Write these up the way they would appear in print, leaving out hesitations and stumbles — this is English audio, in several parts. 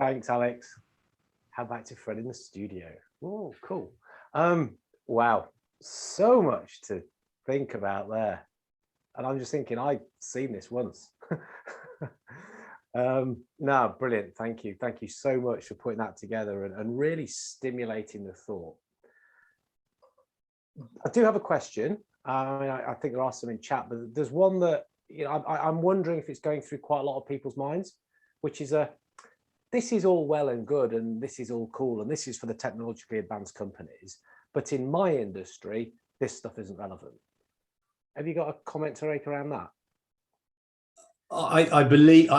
Thanks, Alex. How about to Fred in the studio? Oh, cool. Wow, so much to think about there. And I'm just thinking, I've seen this once. No, brilliant. Thank you. Thank you so much for putting that together and really stimulating the thought. I do have a question. I think there are some in chat, but there's one that, I'm wondering if it's going through quite a lot of people's minds, which is this is all well and good, and this is all cool, and this is for the technologically advanced companies, but in my industry, this stuff isn't relevant. Have you got a comment to make around that? I believe,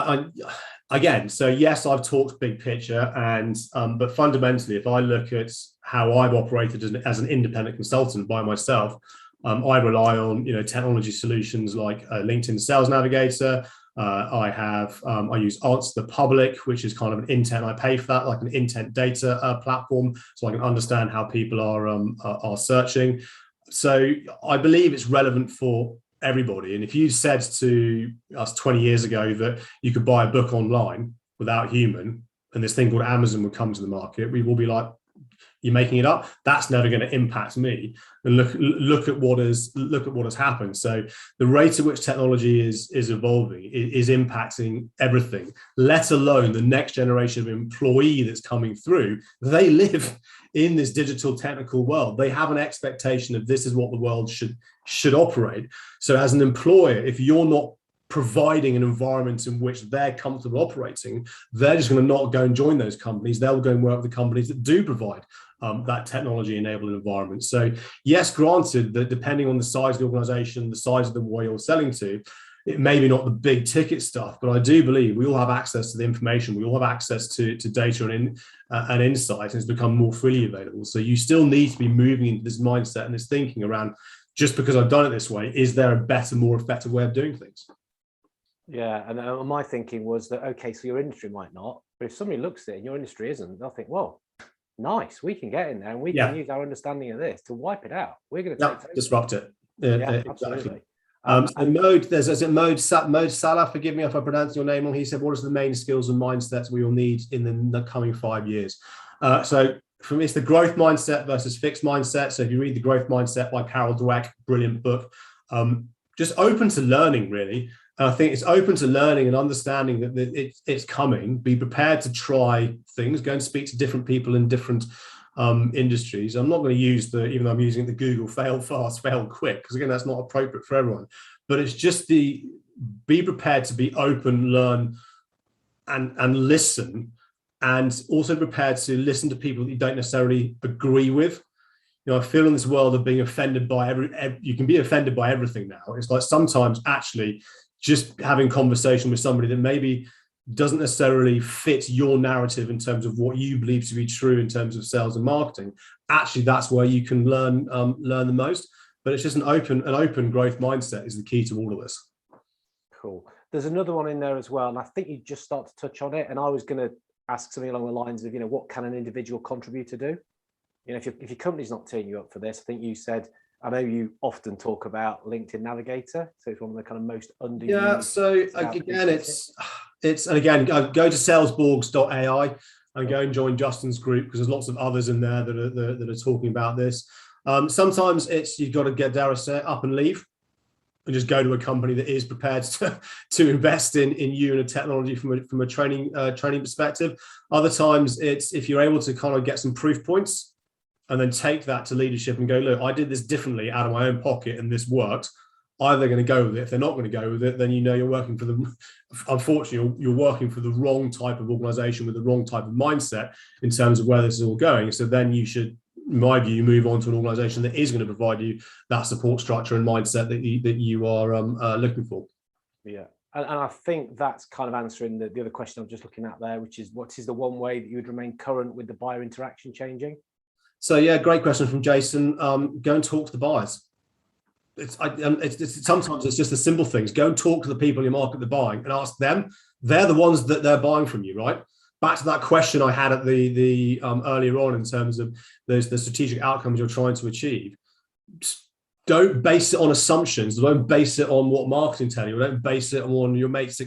again, so yes, I've talked big picture, and but fundamentally, if I look at how I've operated as an independent consultant by myself, I rely on technology solutions like LinkedIn Sales Navigator. I use Answer the Public, which is kind of an intent. I pay for that, like an intent data platform, so I can understand how people are searching. So I believe it's relevant for everybody. And if you said to us 20 years ago that you could buy a book online without human, and this thing called Amazon would come to the market, we will be like, you're making it up. That's never going to impact me. And look at what has happened. So the rate at which technology is evolving is impacting everything, let alone the next generation of employee that's coming through. They live in this digital technical world. They have an expectation of this is what the world should operate. So as an employer, if you're not providing an environment in which they're comfortable operating, they're just going to not go and join those companies. They'll go and work with the companies that do provide that technology enabled environment. So yes, granted that depending on the size of the organization, the size of the what you're selling to, it may be not the big ticket stuff, but I do believe we all have access to the information. We all have access to data and insight, and it's become more freely available. So you still need to be moving into this mindset and this thinking around, just because I've done it this way, is there a better, more effective way of doing things? Yeah, and my thinking was that, okay, so your industry might not, but if somebody looks at it and your industry isn't, they'll think, well, nice, we can get in there and we can use our understanding of this to wipe it out. We're going to disrupt it. Yeah, absolutely. So Mode Salah, forgive me if I pronounce your name wrong. He said, what are the main skills and mindsets we will need in the coming 5 years? So for me, it's the growth mindset versus fixed mindset. So if you read The Growth Mindset by Carol Dweck, brilliant book, just open to learning, really. And I think it's open to learning and understanding that it's coming. Be prepared to try things. Go and speak to different people in different industries. I'm not going to use even though I'm using the Google fail fast, fail quick, because again, that's not appropriate for everyone. But it's just be prepared to be open, learn, and listen, and also prepared to listen to people that you don't necessarily agree with. I feel in this world of being offended by you can be offended by everything now. It's like sometimes actually just having conversation with somebody that maybe doesn't necessarily fit your narrative in terms of what you believe to be true in terms of sales and marketing. Actually, that's where you can learn the most. But it's just an open growth mindset is the key to all of this. Cool. There's another one in there as well, and I think you just start to touch on it. And I was going to ask something along the lines of, what can an individual contributor do? If your company's not teeing you up for this, I think you said, I know you often talk about LinkedIn Navigator, so it's one of the kind of most underused. Yeah. So again, and again, go to salesborgs.ai and go and join Justin's group, because there's lots of others in there that are talking about this. Sometimes you've got to get up and leave and just go to a company that is prepared to invest in you and a technology from a training perspective. Other times it's if you're able to kind of get some proof points and then take that to leadership and go, look, I did this differently out of my own pocket and this worked. Either they're going to go with it. If they're not going to go with it, then you're working for them. Unfortunately, you're working for the wrong type of organization with the wrong type of mindset in terms of where this is all going. So then you should, in my view, move on to an organization that is going to provide you that support structure and mindset that you are looking for. Yeah. And I think that's kind of answering the other question I'm just looking at there, which is, what is the one way that you would remain current with the buyer interaction changing? So yeah, great question from Jason. Go and talk to the buyers. Sometimes it's just the simple things. Go and talk to the people in your market that are buying and ask them. They're the ones that they're buying from you, right? Back to that question I had at the earlier on in terms of the strategic outcomes you're trying to achieve. Don't base it on assumptions. Don't base it on what marketing tell you. Don't base it on your mates.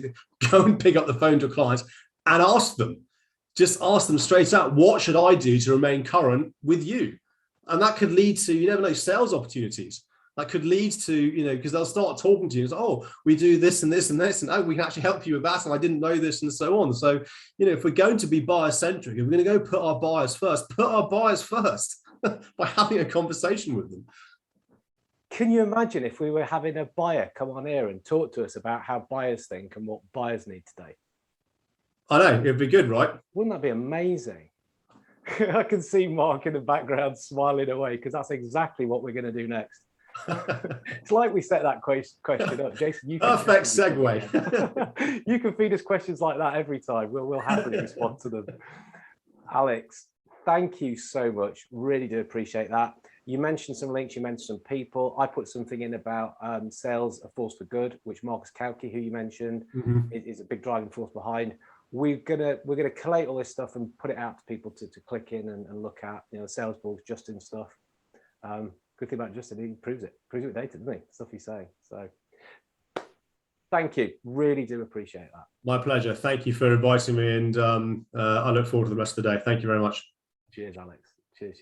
Go and pick up the phone to clients and ask them. just ask them straight out, what should I do to remain current with you? And that could lead to, you never know, sales opportunities. That could lead to, you know, because they'll start talking to you. Oh, we do this and this and this, and oh, we can actually help you with that. And I didn't know this, and so on. So, you know, if we're going to be buyer centric, if we're going to go put our buyers first by having a conversation with them. Can you imagine if we were having a buyer come on here and talk to us about how buyers think and what buyers need today? I know, it'd be good, right? Wouldn't that be amazing? I can see Mark in the background smiling away, because that's exactly what we're going to do next. It's like we set that question up. Jason, you can perfect segue. You can feed us questions like that every time. We'll happily respond to them. Alex, thank you so much. Really do appreciate that. You mentioned some links, you mentioned some people. I put something in about sales, a force for good, which Marcus Kauke, who you mentioned, is a big driving force behind. We're gonna collate all this stuff and put it out to people to click in and look at. You know, sales balls, Justin stuff. Good thing about Justin, he proves it with data, doesn't he? Stuff he's saying. So thank you. Really do appreciate that. My pleasure. Thank you for inviting me, and I look forward to the rest of the day. Thank you very much. Cheers, Alex. Cheers.